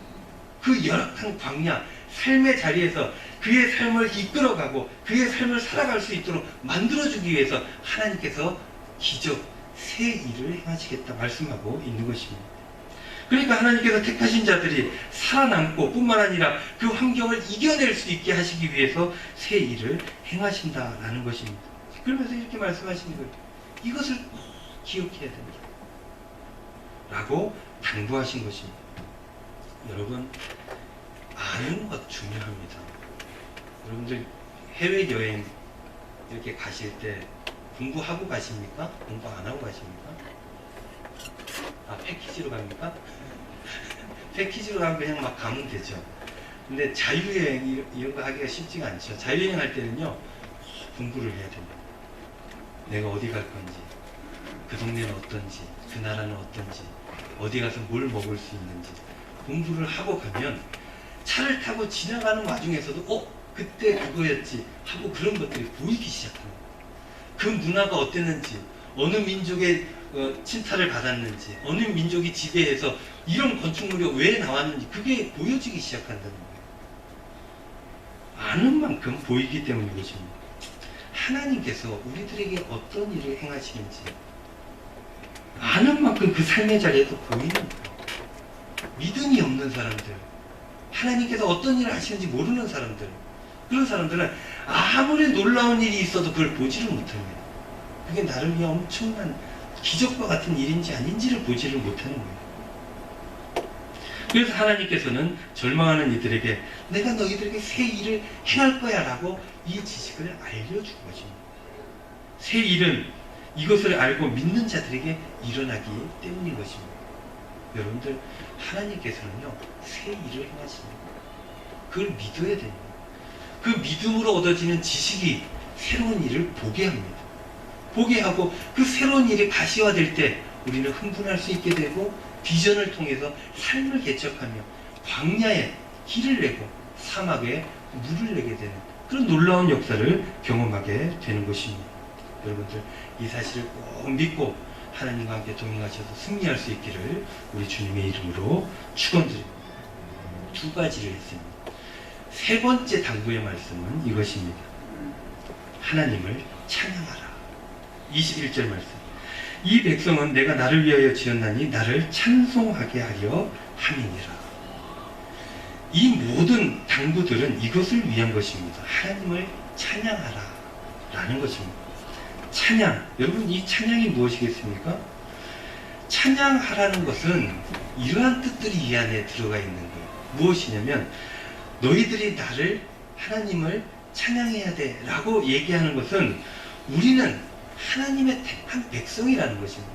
그 열악한 광야 삶의 자리에서 그의 삶을 이끌어가고 그의 삶을 살아갈 수 있도록 만들어주기 위해서 하나님께서 기적, 새 일을 행하시겠다 말씀하고 있는 것입니다. 그러니까 하나님께서 택하신 자들이 살아남고 뿐만 아니라 그 환경을 이겨낼 수 있게 하시기 위해서 새 일을 행하신다라는 것입니다. 그러면서 이렇게 말씀하시는 거예요. 이것을 꼭 기억해야 된다 라고 당부하신 것입니다. 여러분, 아는 것 중요합니다. 여러분들 해외여행 이렇게 가실 때 공부하고 가십니까? 공부 안 하고 가십니까? 아, 패키지로 갑니까? 패키지로 가면 그냥 막 가면 되죠. 근데 자유여행 이런 거 하기가 쉽지가 않죠. 자유여행 할 때는요, 공부를 해야 됩니다. 내가 어디 갈 건지, 그 동네는 어떤지, 그 나라는 어떤지, 어디 가서 뭘 먹을 수 있는지 공부를 하고 가면 차를 타고 지나가는 와중에서도 그때 그거였지 하고 그런 것들이 보이기 시작합니다. 그 문화가 어땠는지, 어느 민족의 침탈을 받았는지, 어느 민족이 지배해서 이런 건축물이 왜 나왔는지 그게 보여지기 시작한다는 거예요. 아는 만큼 보이기 때문인 것입니다. 하나님께서 우리들에게 어떤 일을 행하시는지 아는 만큼 그 삶의 자리에서 보이는 거예요. 믿음이 없는 사람들, 하나님께서 어떤 일을 하시는지 모르는 사람들, 그런 사람들은 아무리 놀라운 일이 있어도 그걸 보지를 못합니다. 그게 나를 위한 엄청난 기적과 같은 일인지 아닌지를 보지를 못하는 거예요. 그래서 하나님께서는 절망하는 이들에게 내가 너희들에게 새 일을 행할 거야 라고 이 지식을 알려준 것입니다. 새 일은 이것을 알고 믿는 자들에게 일어나기 때문인 것입니다. 여러분들, 하나님께서는요, 새 일을 행하십니다. 그걸 믿어야 됩니다. 그 믿음으로 얻어지는 지식이 새로운 일을 보게 합니다. 보게 하고 그 새로운 일이 가시화될 때 우리는 흥분할 수 있게 되고 비전을 통해서 삶을 개척하며 광야에 길을 내고 사막에 물을 내게 되는 그런 놀라운 역사를 경험하게 되는 것입니다. 여러분들, 이 사실을 꼭 믿고 하나님과 함께 동행하셔서 승리할 수 있기를 우리 주님의 이름으로 축원드립니다. 두 가지를 했습니다. 세 번째 당부의 말씀은 이것입니다. 하나님을 찬양하라. 21절 말씀. 이 백성은 내가 나를 위하여 지었나니 나를 찬송하게 하려 함이니라. 이 모든 당부들은 이것을 위한 것입니다. 하나님을 찬양하라 라는 것입니다. 찬양, 여러분, 이 찬양이 무엇이겠습니까? 찬양하라는 것은 이러한 뜻들이 이 안에 들어가 있는 거예요. 무엇이냐면 너희들이 나를, 하나님을 찬양해야 돼 라고 얘기하는 것은 우리는 하나님의 택한 백성이라는 것입니다.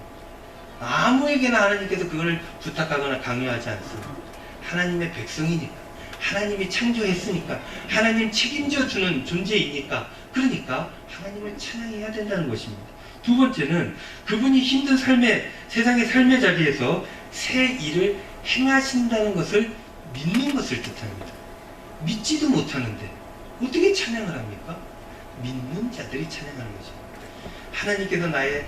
아무에게나 하나님께서 그걸 부탁하거나 강요하지 않습니다. 하나님의 백성이니까, 하나님이 창조했으니까, 하나님 책임져 주는 존재이니까, 그러니까 하나님을 찬양해야 된다는 것입니다. 두 번째는 그분이 힘든 세상의 삶의 자리에서 새 일을 행하신다는 것을 믿는 것을 뜻합니다. 믿지도 못하는데 어떻게 찬양을 합니까? 믿는 자들이 찬양하는 것입니다. 하나님께서 나의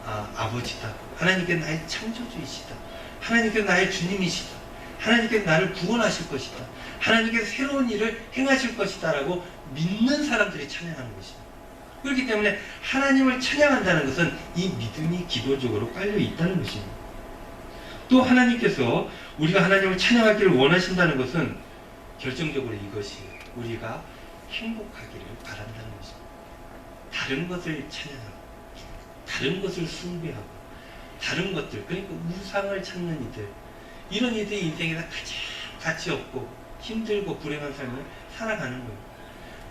아버지다. 하나님께서 나의 창조주이시다. 하나님께서 나의 주님이시다. 하나님께서 나를 구원하실 것이다. 하나님께서 새로운 일을 행하실 것이다 라고 믿는 사람들이 찬양하는 것입니다. 그렇기 때문에 하나님을 찬양한다는 것은 이 믿음이 기본적으로 깔려 있다는 것입니다. 또 하나님께서 우리가 하나님을 찬양하기를 원하신다는 것은 결정적으로 이것이에요. 우리가 행복하기를 바란다는 것입니다. 다른 것을 찬양하고 다른 것을 숭배하고 다른 것들, 그러니까 우상을 찾는 이들, 이런 이들이 인생에서 가장 가치 없고 힘들고 불행한 삶을 살아가는 거예요.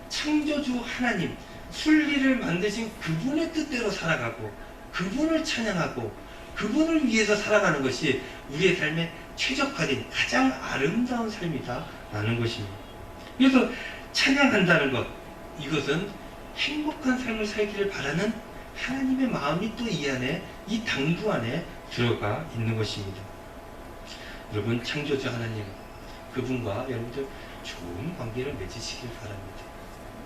창조주 하나님, 순리를 만드신 그분의 뜻대로 살아가고 그분을 찬양하고 그분을 위해서 살아가는 것이 우리의 삶에 최적화된 가장 아름다운 삶이다라는 것입니다. 그래서 찬양한다는 것, 이것은 행복한 삶을 살기를 바라는 하나님의 마음이 또 이 안에, 이 당부 안에 들어가 있는 것입니다. 여러분, 창조주 하나님, 그분과 여러분들 좋은 관계를 맺으시길 바랍니다.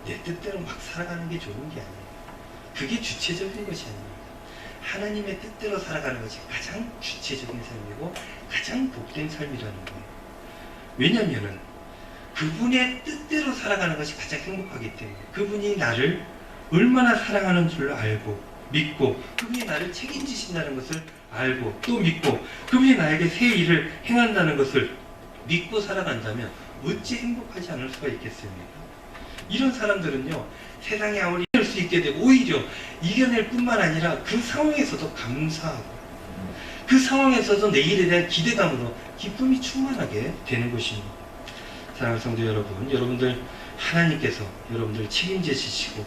내 뜻대로 막 살아가는 게 좋은 게 아니에요. 그게 주체적인 것이 아닙니다. 하나님의 뜻대로 살아가는 것이 가장 주체적인 삶이고 가장 복된 삶이라는 거예요. 왜냐하면 그분의 뜻대로 살아가는 것이 가장 행복하기 때문에, 그분이 나를 얼마나 사랑하는 줄 알고 믿고, 그분이 나를 책임지신다는 것을 알고 또 믿고, 그분이 나에게 새 일을 행한다는 것을 믿고 살아간다면 어찌 행복하지 않을 수가 있겠습니까? 이런 사람들은요, 세상에 아무리 이길 수 있게 되고 오히려 이겨낼 뿐만 아니라 그 상황에서도 감사하고 그 상황에서도 내일에 대한 기대감으로 기쁨이 충만하게 되는 것입니다. 사랑하는 성도 여러분, 여러분들 하나님께서 여러분들 책임지시고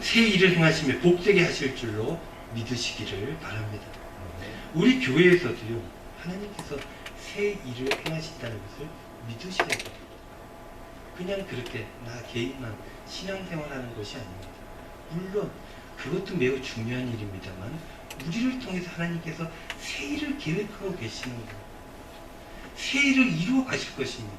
새 일을 행하시며 복되게 하실 줄로 믿으시기를 바랍니다. 우리 교회에서도요, 하나님께서 새 일을 행하신다는 것을 믿으셔야 돼요. 그냥 그렇게 나 개인만 신앙생활하는 것이 아닙니다. 물론 그것도 매우 중요한 일입니다만, 우리를 통해서 하나님께서 새 일을 계획하고 계시는 거예요. 새 일을 이루어 가실 것입니다.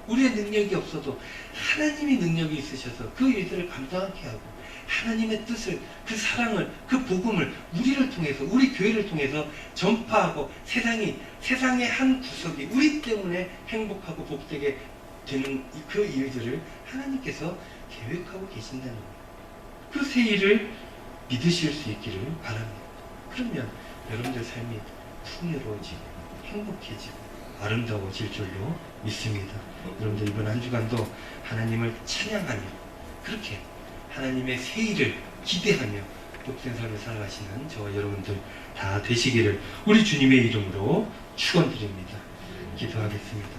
우리의 능력이 없어도 하나님의 능력이 있으셔서 그 일들을 감당하게 하고, 하나님의 뜻을, 그 사랑을, 그 복음을 우리를 통해서, 우리 교회를 통해서 전파하고 세상의 한 구석이 우리 때문에 행복하고 복되게 되는 그 일들을 하나님께서 계획하고 계신다는 거예요. 그 새 일을 믿으실 수 있기를 바랍니다. 그러면 여러분들 삶이 풍요로워지고 행복해지고 아름다워질 줄로 믿습니다. 여러분들 이번 한 주간도 하나님을 찬양하며 그렇게 하나님의 새 일을 기대하며 복된 삶을 살아가시는 저와 여러분들 다 되시기를 우리 주님의 이름으로 축원드립니다. 기도하겠습니다.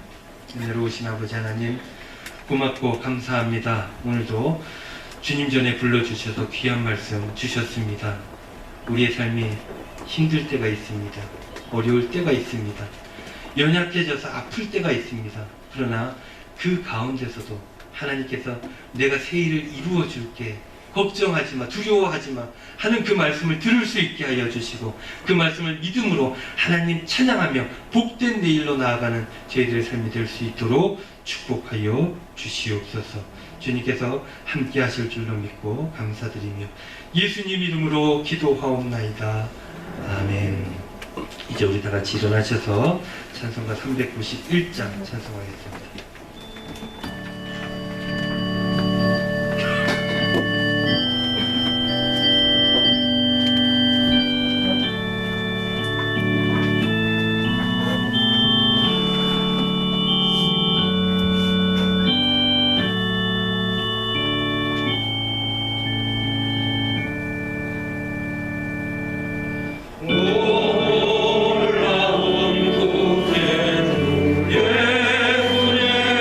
은혜로우신 아버지 하나님, 고맙고 감사합니다. 오늘도 주님 전에 불러주셔서 귀한 말씀 주셨습니다. 우리의 삶이 힘들 때가 있습니다. 어려울 때가 있습니다. 연약해져서 아플 때가 있습니다. 그러나 그 가운데서도 하나님께서 내가 새 일을 이루어 줄게, 걱정하지 마, 두려워하지 마 하는 그 말씀을 들을 수 있게 하여 주시고, 그 말씀을 믿음으로 하나님 찬양하며 복된 내일로 나아가는 저희들의 삶이 될 수 있도록 축복하여 주시옵소서. 주님께서 함께 하실 줄로 믿고 감사드리며 예수님 이름으로 기도하옵나이다. 아멘. 이제 우리 다 같이 일어나셔서 찬송가 391장 찬송하겠습니다. 올라온 구세주 예수의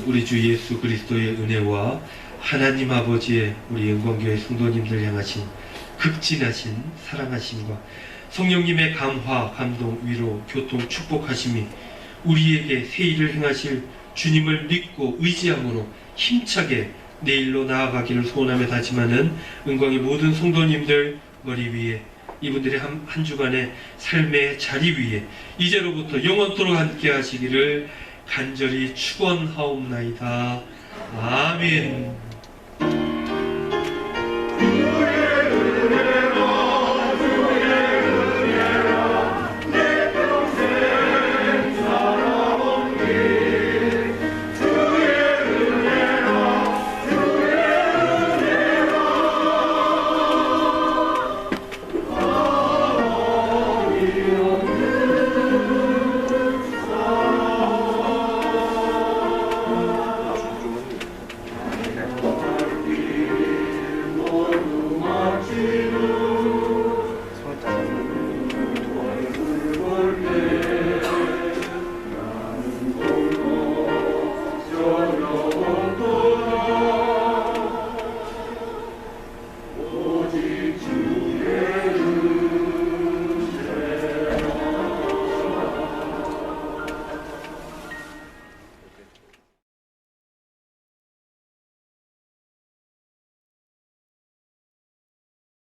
우리 주 예수 그리스도의 은혜와 하나님 아버지의 우리 영광교회 성도님들 향하신 극진하신 사랑하심과 성령님의 감화, 감동, 위로, 교통, 축복하심이 우리에게 새 일을 행하실 주님을 믿고 의지함으로 힘차게 내일로 나아가기를 소원하며 다짐하는 은광의 모든 성도님들 머리 위에 이분들의 한 주간의 삶의 자리 위에 이제로부터 영원토록 함께 하시기를 간절히 축원하옵나이다. 아멘.